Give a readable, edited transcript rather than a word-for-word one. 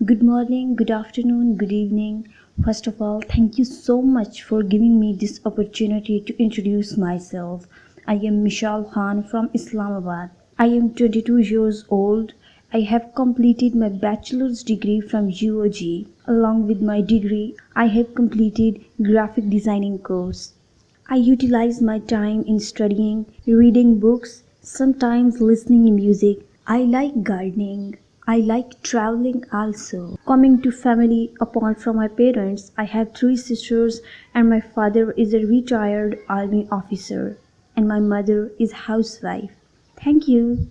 Good morning, good afternoon, good evening. First of all, thank you so much for giving me this opportunity to introduce myself. I am Mishal Khan from Islamabad. I am 22 years old. I have completed my bachelor's degree from UOG. Along with my degree, I have completed graphic designing course. I utilize my time in studying, reading books, sometimes listening music. I like gardening. I like traveling also. Coming to family, apart from my parents, I have three sisters and my father is a retired army officer and my mother is housewife. Thank you.